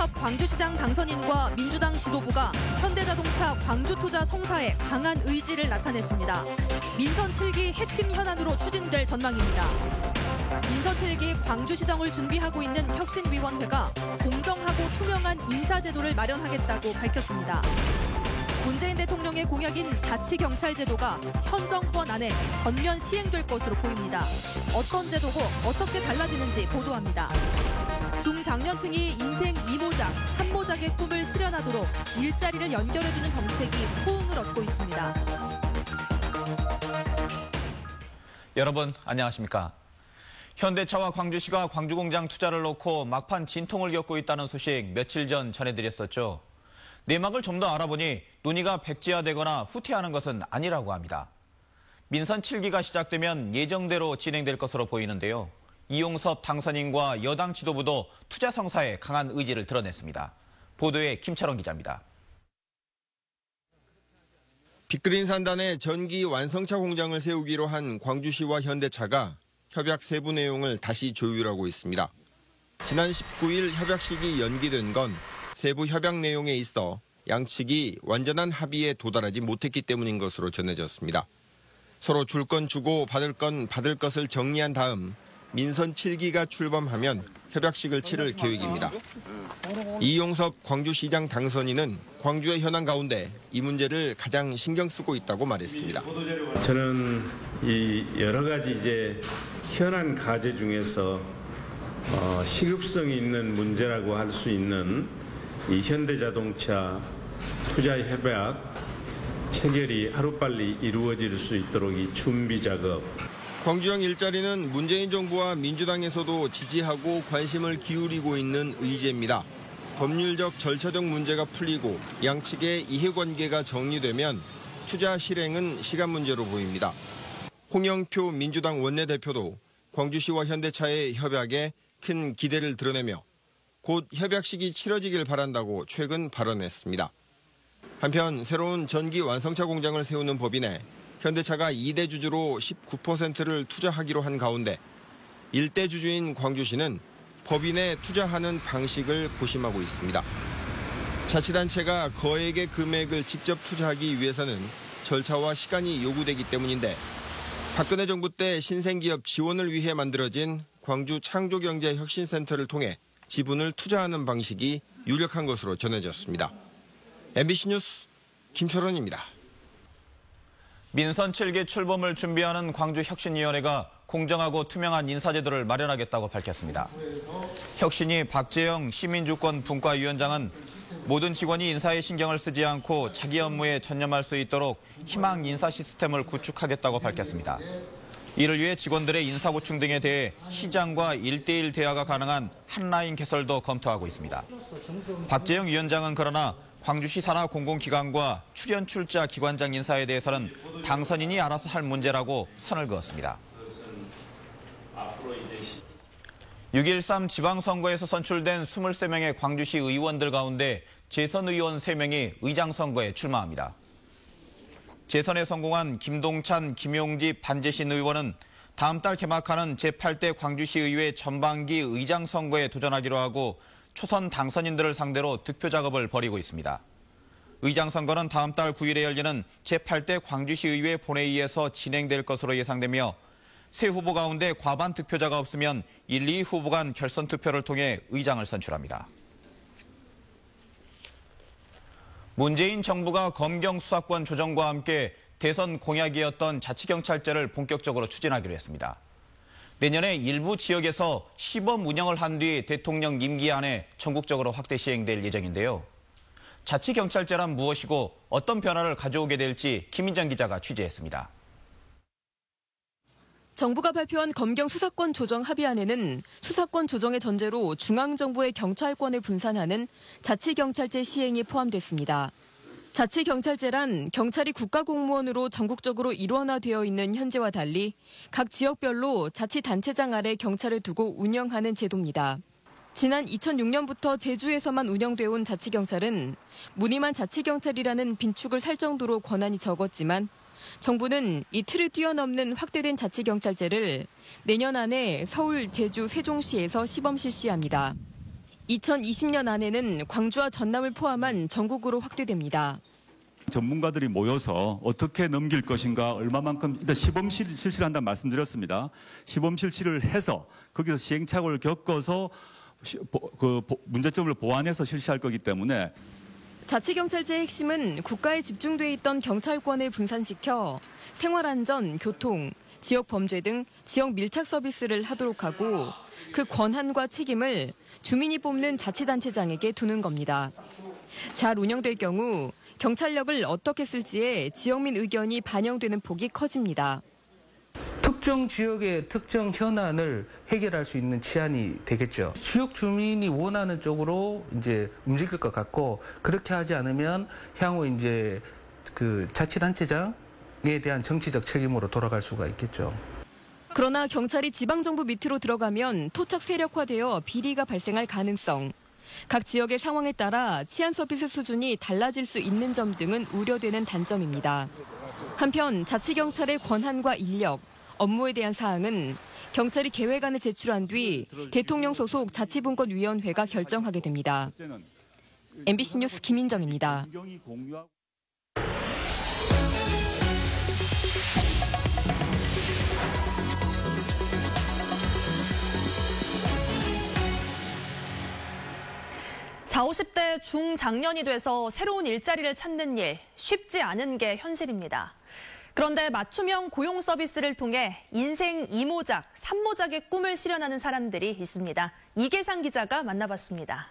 이용섭 광주시장 당선인과 민주당 지도부가 현대자동차 광주투자 성사에 강한 의지를 나타냈습니다. 민선 7기 핵심 현안으로 추진될 전망입니다. 민선 7기 광주시정을 준비하고 있는 혁신위원회가 공정하고 투명한 인사제도를 마련하겠다고 밝혔습니다. 문재인 대통령의 공약인 자치경찰제도가 현 정권 안에 전면 시행될 것으로 보입니다. 어떤 제도고 어떻게 달라지는지 보도합니다. 중장년층이 인생 2모작, 3모작의 꿈을 실현하도록 일자리를 연결해주는 정책이 호응을 얻고 있습니다. 여러분 안녕하십니까? 현대차와 광주시가 광주공장 투자를 놓고 막판 진통을 겪고 있다는 소식 며칠 전 전해드렸었죠. 내막을 좀 더 알아보니 논의가 백지화되거나 후퇴하는 것은 아니라고 합니다. 민선 7기가 시작되면 예정대로 진행될 것으로 보이는데요. 이용섭 당선인과 여당 지도부도 투자 성사에 강한 의지를 드러냈습니다. 보도에 김철원 기자입니다. 빅그린 산단에 전기 완성차 공장을 세우기로 한 광주시와 현대차가 협약 세부 내용을 다시 조율하고 있습니다. 지난 19일 협약식이 연기된 건 세부 협약 내용에 있어 양측이 완전한 합의에 도달하지 못했기 때문인 것으로 전해졌습니다. 서로 줄 건 주고 받을 건 받을 것을 정리한 다음 민선 7기가 출범하면 협약식을 치를 계획입니다. 이용섭 광주시장 당선인은 광주의 현안 가운데 이 문제를 가장 신경 쓰고 있다고 말했습니다. 저는 이 여러 가지 이제 현안 과제 중에서 시급성이 있는 문제라고 할 수 있는 이 현대자동차 투자 협약 체결이 하루빨리 이루어질 수 있도록 이 준비 작업. 광주형 일자리는 문재인 정부와 민주당에서도 지지하고 관심을 기울이고 있는 의제입니다. 법률적 절차적 문제가 풀리고 양측의 이해관계가 정리되면 투자 실행은 시간 문제로 보입니다. 홍영표 민주당 원내대표도 광주시와 현대차의 협약에 큰 기대를 드러내며 곧 협약식이 치러지길 바란다고 최근 발언했습니다. 한편 새로운 전기 완성차 공장을 세우는 법인에 현대차가 2대 주주로 19%를 투자하기로 한 가운데 1대 주주인 광주시는 법인에 투자하는 방식을 고심하고 있습니다. 자치단체가 거액의 금액을 직접 투자하기 위해서는 절차와 시간이 요구되기 때문인데 박근혜 정부 때 신생기업 지원을 위해 만들어진 광주 창조경제혁신센터를 통해 지분을 투자하는 방식이 유력한 것으로 전해졌습니다. MBC 뉴스 김철원입니다. 민선 7기 출범을 준비하는 광주혁신위원회가 공정하고 투명한 인사제도를 마련하겠다고 밝혔습니다. 혁신위 박재영 시민주권분과위원장은 모든 직원이 인사에 신경을 쓰지 않고 자기 업무에 전념할 수 있도록 희망 인사 시스템을 구축하겠다고 밝혔습니다. 이를 위해 직원들의 인사 보충 등에 대해 시장과 1대1 대화가 가능한 한라인 개설도 검토하고 있습니다. 박재영 위원장은 그러나 광주시 산하 공공기관과 출연 출자 기관장 인사에 대해서는 당선인이 알아서 할 문제라고 선을 그었습니다. 6.13 지방선거에서 선출된 23명의 광주시 의원들 가운데 재선 의원 3명이 의장선거에 출마합니다. 재선에 성공한 김동찬, 김용집, 반재신 의원은 다음 달 개막하는 제8대 광주시의회 전반기 의장선거에 도전하기로 하고 초선 당선인들을 상대로 득표 작업을 벌이고 있습니다. 의장선거는 다음 달 9일에 열리는 제8대 광주시의회 본회의에서 진행될 것으로 예상되며 세 후보 가운데 과반 득표자가 없으면 1, 2 후보 간 결선 투표를 통해 의장을 선출합니다. 문재인 정부가 검경 수사권 조정과 함께 대선 공약이었던 자치경찰제를 본격적으로 추진하기로 했습니다. 내년에 일부 지역에서 시범 운영을 한 뒤 대통령 임기 안에 전국적으로 확대 시행될 예정인데요. 자치경찰제란 무엇이고 어떤 변화를 가져오게 될지 김민정 기자가 취재했습니다. 정부가 발표한 검경 수사권 조정 합의안에는 수사권 조정의 전제로 중앙정부의 경찰권을 분산하는 자치경찰제 시행이 포함됐습니다. 자치경찰제란 경찰이 국가공무원으로 전국적으로 일원화되어 있는 현재와 달리 각 지역별로 자치단체장 아래 경찰을 두고 운영하는 제도입니다. 지난 2006년부터 제주에서만 운영돼 온 자치경찰은 무늬만 자치경찰이라는 빈축을 살 정도로 권한이 적었지만 정부는 이 틀을 뛰어넘는 확대된 자치경찰제를 내년 안에 서울, 제주, 세종시에서 시범 실시합니다. 2020년 안에는 광주와 전남을 포함한 전국으로 확대됩니다. 전문가들이 모여서 어떻게 넘길 것인가, 얼마만큼 일단 시범 실시를 한다는 말씀드렸습니다. 시범 실시를 해서 거기서 시행착오를 겪어서 문제점을 보완해서 실시할 거기 때문에 자치경찰제의 핵심은 국가에 집중돼 있던 경찰권을 분산시켜 생활안전, 교통, 지역 범죄 등 지역 밀착 서비스를 하도록 하고 그 권한과 책임을 주민이 뽑는 자치단체장에게 두는 겁니다. 잘 운영될 경우 경찰력을 어떻게 쓸지에 지역민 의견이 반영되는 폭이 커집니다. 특정 지역의 특정 현안을 해결할 수 있는 치안이 되겠죠. 지역 주민이 원하는 쪽으로 이제 움직일 것 같고, 그렇게 하지 않으면 향후 이제 그 자치단체장에 대한 정치적 책임으로 돌아갈 수가 있겠죠. 그러나 경찰이 지방정부 밑으로 들어가면 토착 세력화되어 비리가 발생할 가능성, 각 지역의 상황에 따라 치안 서비스 수준이 달라질 수 있는 점 등은 우려되는 단점입니다. 한편 자치경찰의 권한과 인력, 업무에 대한 사항은 경찰이 계획안을 제출한 뒤 대통령 소속 자치분권위원회가 결정하게 됩니다. MBC 뉴스 김인정입니다. (40, 50대 중장년이 돼서 새로운 일자리를 찾는 일 쉽지 않은 게 현실입니다. 그런데 맞춤형 고용 서비스를 통해 인생 2모작, 3모작의 꿈을 실현하는 사람들이 있습니다. 이계상 기자가 만나봤습니다.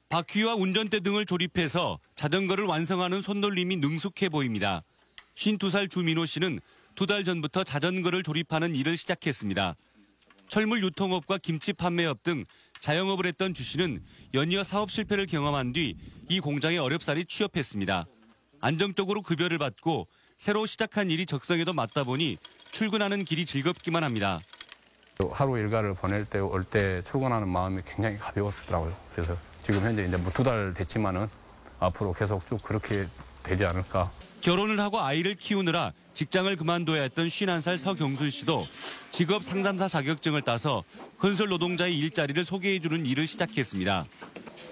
바퀴와 운전대 등을 조립해서 자전거를 완성하는 손놀림이 능숙해 보입니다. 52살 주민호 씨는 2달 전부터 자전거를 조립하는 일을 시작했습니다. 철물 유통업과 김치 판매업 등 자영업을 했던 주 씨는 연이어 사업 실패를 경험한 뒤 이 공장에 어렵사리 취업했습니다. 안정적으로 급여를 받고 새로 시작한 일이 적성에도 맞다 보니 출근하는 길이 즐겁기만 합니다. 하루 일과를 보낼 때 올 때 출근하는 마음이 굉장히 가벼웠더라고요. 그래서 지금 현재 이제 뭐 2달 됐지만은 앞으로 계속 쭉 그렇게 되지 않을까. 결혼을 하고 아이를 키우느라 직장을 그만둬야 했던 51살 서경순 씨도 직업 상담사 자격증을 따서 건설 노동자의 일자리를 소개해주는 일을 시작했습니다.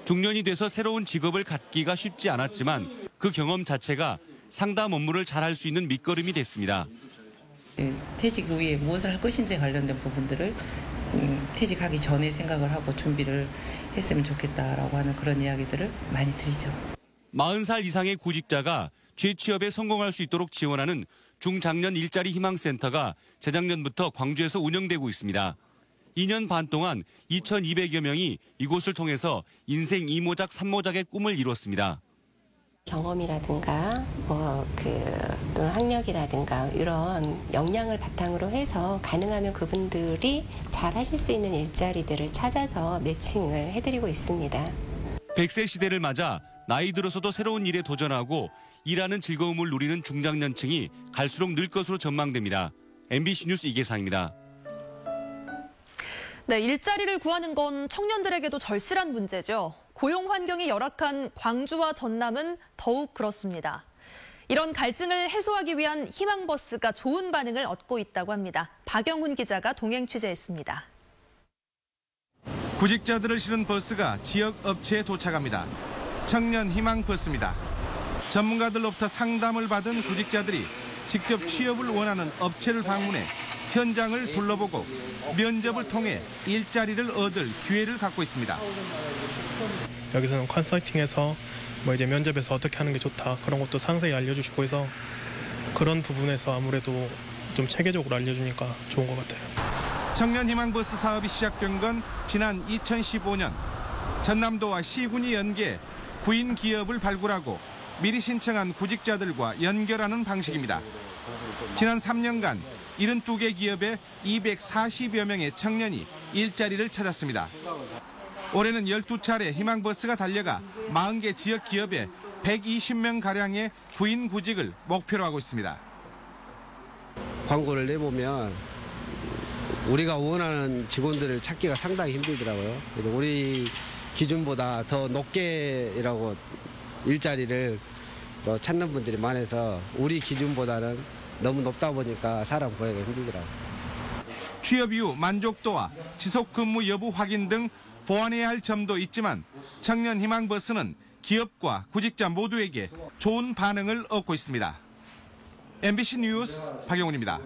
중년이 돼서 새로운 직업을 갖기가 쉽지 않았지만 그 경험 자체가 상담 업무를 잘할 수 있는 밑거름이 됐습니다. 퇴직 후에 무엇을 할 것인지에 관련된 부분들을 퇴직하기 전에 생각을 하고 준비를 했으면 좋겠다라고 하는 그런 이야기들을 많이 드리죠. 40살 이상의 구직자가 재취업에 성공할 수 있도록 지원하는 중장년 일자리 희망센터가 재작년부터 광주에서 운영되고 있습니다. 2년 반 동안 2,200여 명이 이곳을 통해서 인생 2모작, 3모작의 꿈을 이뤘습니다. 경험이라든가 또는 학력이라든가 이런 역량을 바탕으로 해서 가능하면 그분들이 잘 하실 수 있는 일자리들을 찾아서 매칭을 해드리고 있습니다. 100세 시대를 맞아 나이 들어서도 새로운 일에 도전하고 일하는 즐거움을 누리는 중장년층이 갈수록 늘 것으로 전망됩니다. MBC 뉴스 이계상입니다. 네, 일자리를 구하는 건 청년들에게도 절실한 문제죠. 고용 환경이 열악한 광주와 전남은 더욱 그렇습니다. 이런 갈증을 해소하기 위한 희망버스가 좋은 반응을 얻고 있다고 합니다. 박영훈 기자가 동행 취재했습니다. 구직자들을 실은 버스가 지역 업체에 도착합니다. 청년 희망버스입니다. 전문가들로부터 상담을 받은 구직자들이 직접 취업을 원하는 업체를 방문해 현장을 둘러보고 면접을 통해 일자리를 얻을 기회를 갖고 있습니다. 여기서는 컨설팅에서 이제 면접에서 어떻게 하는 게 좋다 그런 것도 상세히 알려주시고 해서 그런 부분에서 아무래도 좀 체계적으로 알려주니까 좋은 것 같아요. 청년 희망버스 사업이 시작된 건 지난 2015년 전남도와 시군이 연계해 구인 기업을 발굴하고 미리 신청한 구직자들과 연결하는 방식입니다. 지난 3년간 72개 기업에 240여 명의 청년이 일자리를 찾았습니다. 올해는 12차례 희망버스가 달려가 40개 지역 기업에 120명가량의 구인 구직을 목표로 하고 있습니다. 광고를 내보면 우리가 원하는 직원들을 찾기가 상당히 힘들더라고요. 그래서 우리 기준보다 더 높게라고 일자리를 찾는 분들이 많아서 우리 기준보다는 너무 높다 보니까 사람 구하기가 힘들더라고요. 취업 이후 만족도와 지속 근무 여부 확인 등 보완해야 할 점도 있지만 청년 희망 버스는 기업과 구직자 모두에게 좋은 반응을 얻고 있습니다. MBC 뉴스 박영훈입니다.